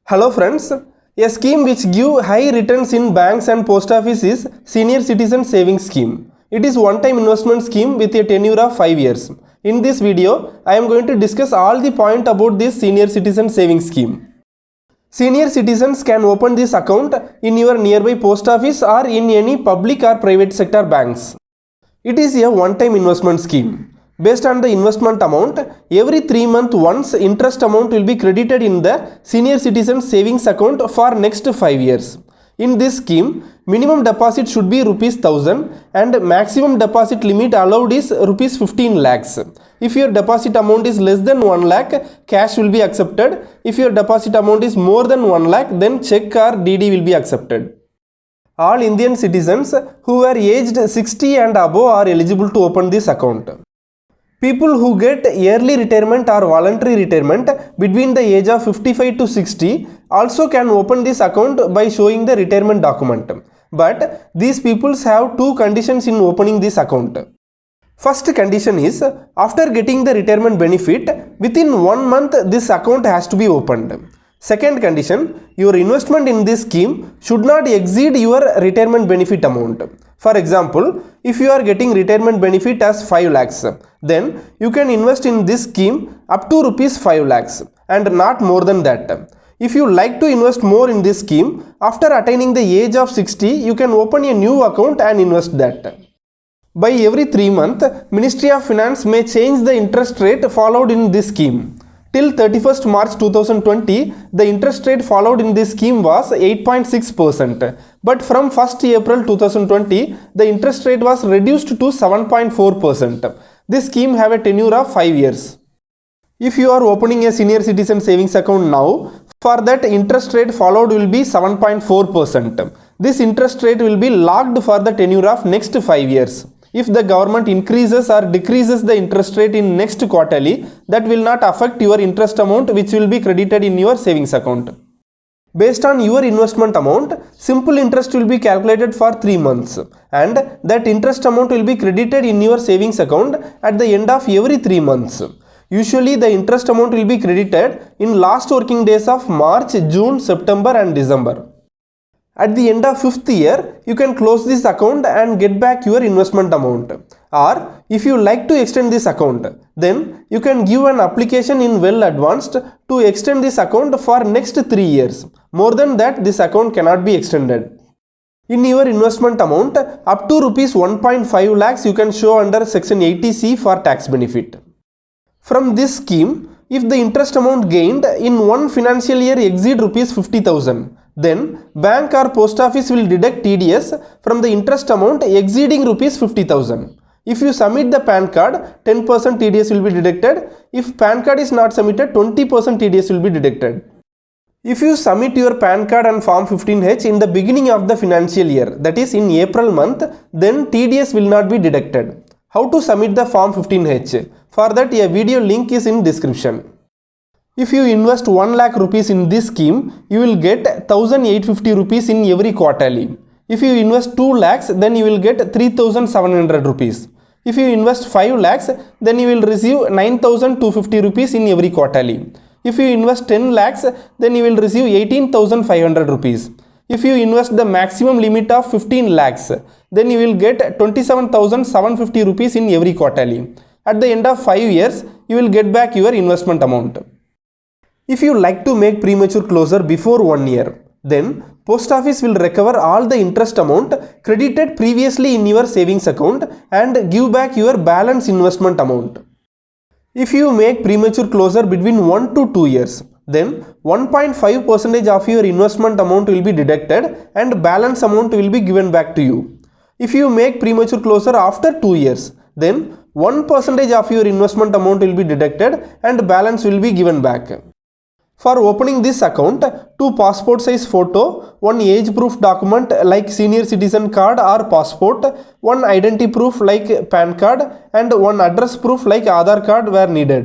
Hello friends, a scheme which give high returns in banks and post office is Senior Citizen Savings Scheme. It is one-time investment scheme with a tenure of 5 years. In this video, I am going to discuss all the point about this Senior Citizen Savings Scheme. Senior citizens can open this account in your nearby post office or in any public or private sector banks. It is a one-time investment scheme. Based on the investment amount, every 3 months once interest amount will be credited in the senior citizen savings account for next 5 years. In this scheme, minimum deposit should be ₹1000 and maximum deposit limit allowed is ₹15 lakhs. If your deposit amount is less than 1 lakh, cash will be accepted. If your deposit amount is more than 1 lakh, then check or DD will be accepted. All Indian citizens who are aged 60 and above are eligible to open this account. People who get early retirement or voluntary retirement between the age of 55 to 60 also can open this account by showing the retirement document. But these people have two conditions in opening this account. First condition is, after getting the retirement benefit, within 1 month this account has to be opened. Second condition, your investment in this scheme should not exceed your retirement benefit amount. For example, if you are getting retirement benefit as 5 lakhs, then you can invest in this scheme up to ₹5 lakhs and not more than that. If you like to invest more in this scheme, after attaining the age of 60, you can open a new account and invest that. By every 3 months, Ministry of Finance may change the interest rate followed in this scheme. Till 31st March 2020, the interest rate followed in this scheme was 8.6%. But from 1st April 2020, the interest rate was reduced to 7.4%. This scheme have a tenure of 5 years. If you are opening a senior citizen savings account now, for that interest rate followed will be 7.4%. This interest rate will be locked for the tenure of next 5 years. If the government increases or decreases the interest rate in next quarterly, that will not affect your interest amount which will be credited in your savings account. Based on your investment amount, simple interest will be calculated for 3 months and that interest amount will be credited in your savings account at the end of every 3 months. Usually the interest amount will be credited in last working days of March, June, September and December. At the end of 5th year, you can close this account and get back your investment amount. Or if you like to extend this account, then you can give an application in well advanced to extend this account for next 3 years. More than that, this account cannot be extended. In your investment amount, up to ₹1.5 lakhs you can show under section 80C for tax benefit. From this scheme, if the interest amount gained in one financial year exceed ₹50,000, then bank or post office will deduct TDS from the interest amount exceeding ₹50,000. If you submit the PAN card, 10% TDS will be deducted. If PAN card is not submitted, 20% TDS will be deducted. If you submit your PAN card and Form 15H in the beginning of the financial year, that is in April month, then TDS will not be deducted. How to submit the Form 15H? For that, a video link is in description. If you invest 1 lakh rupees in this scheme, you will get 1850 rupees in every quarterly. If you invest 2 lakhs, then you will get 3700 rupees. If you invest 5 lakhs, then you will receive 9250 rupees in every quarterly. If you invest 10 lakhs, then you will receive 18500 rupees. If you invest the maximum limit of 15 lakhs, then you will get 27750 rupees in every quarterly. At the end of 5 years, you will get back your investment amount. If you like to make premature closure before 1 year, then post office will recover all the interest amount credited previously in your savings account and give back your balance investment amount. If you make premature closure between 1 to 2 years, then 1.5% of your investment amount will be deducted and balance amount will be given back to you. If you make premature closure after 2 years, then 1% of your investment amount will be deducted and balance will be given back. For opening this account, 2 passport size photo, 1 age proof document like senior citizen card or passport, 1 identity proof like PAN card and 1 address proof like Aadhaar card were needed.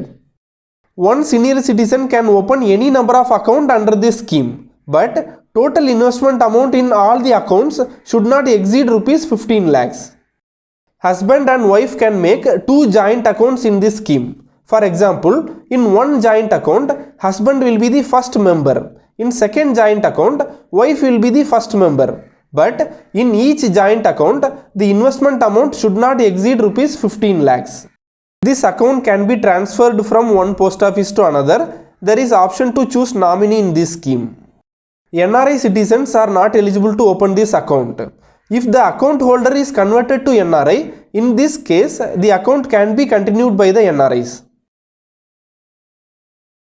One senior citizen can open any number of accounts under this scheme, but total investment amount in all the accounts should not exceed ₹15 lakhs. Husband and wife can make 2 joint accounts in this scheme. For example, in one joint account, husband will be the first member. In second joint account, wife will be the first member. But in each joint account, the investment amount should not exceed rupees 15 lakhs. This account can be transferred from one post office to another. There is option to choose nominee in this scheme. NRI citizens are not eligible to open this account. If the account holder is converted to NRI, in this case, the account can be continued by the NRIs.